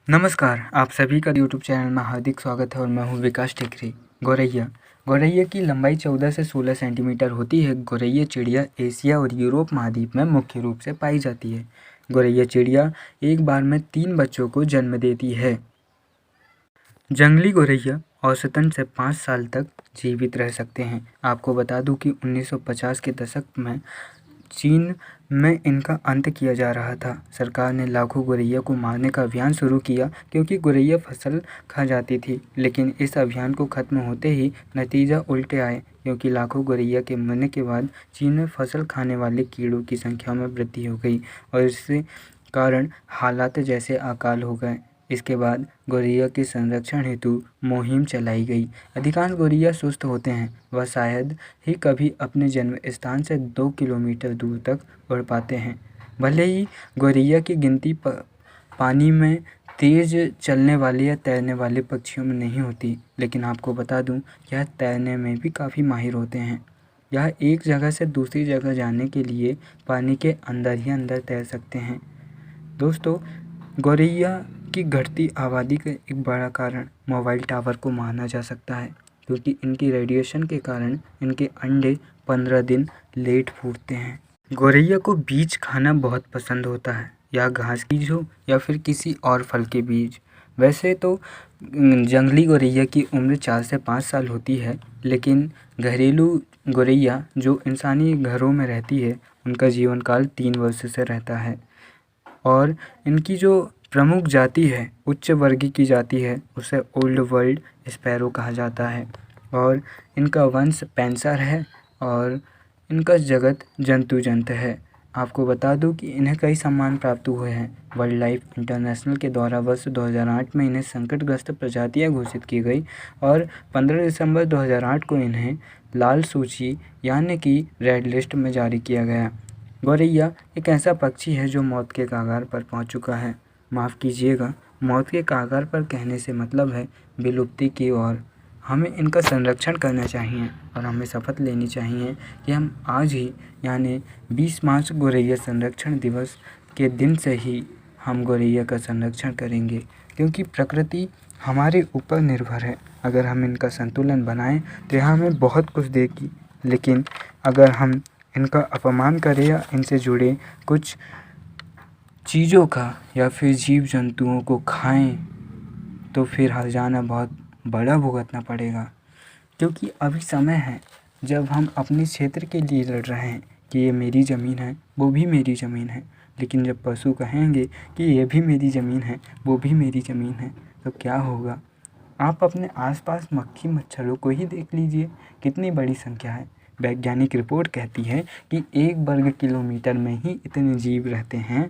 नमस्कार, आप सभी का यूट्यूब चैनल में हार्दिक स्वागत है और मैं हूं विकास टेकरी। गौरैया गौरैया की लंबाई 14 से 16 सेंटीमीटर होती है। गौरैया चिड़िया एशिया और यूरोप महाद्वीप में मुख्य रूप से पाई जाती है। गौरैया चिड़िया एक बार में 3 बच्चों को जन्म देती है। जंगली गौरैया औसतन से 5 साल तक जीवित रह सकते हैं। आपको बता दूं कि 1950 के दशक में चीन में इनका अंत किया जा रहा था। सरकार ने लाखों गौरैया को मारने का अभियान शुरू किया क्योंकि गौरैया फसल खा जाती थी। लेकिन इस अभियान को खत्म होते ही नतीजा उल्टे आए क्योंकि लाखों गौरैया के मरने के बाद चीन में फसल खाने वाले कीड़ों की संख्या में वृद्धि हो गई और इससे कारण हालात जैसे अकाल हो गए। इसके बाद गौरैया के संरक्षण हेतु मुहिम चलाई गई। अधिकांश गौरैया सुस्त होते हैं, वह शायद ही कभी अपने जन्म स्थान से 2 किलोमीटर दूर तक उड़ पाते हैं। भले ही गौरैया की गिनती पानी में तेज चलने वाले या तैरने वाले पक्षियों में नहीं होती, लेकिन आपको बता दूं, यह तैरने में भी काफ़ी माहिर होते हैं। यह एक जगह से दूसरी जगह जाने के लिए पानी के अंदर ही अंदर तैर सकते हैं। दोस्तों, गौरैया की घटती आबादी का एक बड़ा कारण मोबाइल टावर को माना जा सकता है क्योंकि इनकी रेडिएशन के कारण इनके अंडे 15 दिन लेट फूटते हैं। गौरैया को बीज खाना बहुत पसंद होता है, या घास बीज हो या फिर किसी और फल के बीज। वैसे तो जंगली गौरैया की उम्र 4 से 5 साल होती है, लेकिन घरेलू गौरैया जो इंसानी घरों में रहती है उनका जीवन काल 3 वर्ष से रहता है। और इनकी जो प्रमुख जाति है, उच्च वर्ग की जाति है, उसे ओल्ड वर्ल्ड स्पैरो कहा जाता है और इनका वंश पैंसर है और इनका जगत जंतु जंत है। आपको बता दूं कि इन्हें कई सम्मान प्राप्त हुए हैं। वाइल्ड लाइफ इंटरनेशनल के द्वारा वर्ष 2008 में इन्हें संकटग्रस्त प्रजातियां घोषित की गई और 15 दिसंबर 2008 को इन्हें लाल सूची यानी कि रेड लिस्ट में जारी किया गया। गौरैया एक ऐसा पक्षी है जो मौत के कगार पर पहुंच चुका है। माफ़ कीजिएगा, मौत के कगार पर कहने से मतलब है विलुप्ति की ओर। हमें इनका संरक्षण करना चाहिए और हमें शपथ लेनी चाहिए कि हम आज ही यानी 20 मार्च गौरैया संरक्षण दिवस के दिन से ही हम गौरैया का संरक्षण करेंगे, क्योंकि प्रकृति हमारे ऊपर निर्भर है। अगर हम इनका संतुलन बनाएं तो यह हमें बहुत कुछ देगी, लेकिन अगर हम इनका अपमान करें या इनसे जुड़े कुछ चीज़ों का या फिर जीव जंतुओं को खाएं तो फिर हर्जाना बहुत बड़ा भुगतना पड़ेगा। क्योंकि अभी समय है जब हम अपने क्षेत्र के लिए लड़ रहे हैं कि ये मेरी ज़मीन है, वो भी मेरी ज़मीन है, लेकिन जब पशु कहेंगे कि ये भी मेरी ज़मीन है, वो भी मेरी ज़मीन है, तो क्या होगा? आप अपने आसपास मक्खी मच्छरों को ही देख लीजिए, कितनी बड़ी संख्या है। वैज्ञानिक रिपोर्ट कहती है कि 1 वर्ग किलोमीटर में ही इतने जीव रहते हैं,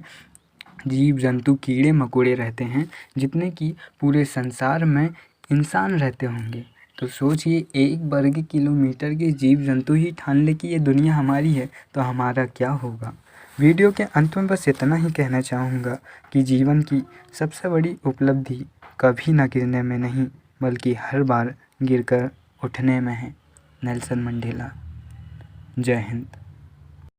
जीव जंतु कीड़े मकोड़े रहते हैं जितने कि पूरे संसार में इंसान रहते होंगे। तो सोचिए, 1 वर्ग किलोमीटर के जीव जंतु ही ठान ले कि ये दुनिया हमारी है, तो हमारा क्या होगा। वीडियो के अंत में बस इतना ही कहना चाहूँगा कि जीवन की सबसे बड़ी उपलब्धि कभी न गिरने में नहीं, बल्कि हर बार गिरकर उठने में है। Nelson Mandela. जय हिंद।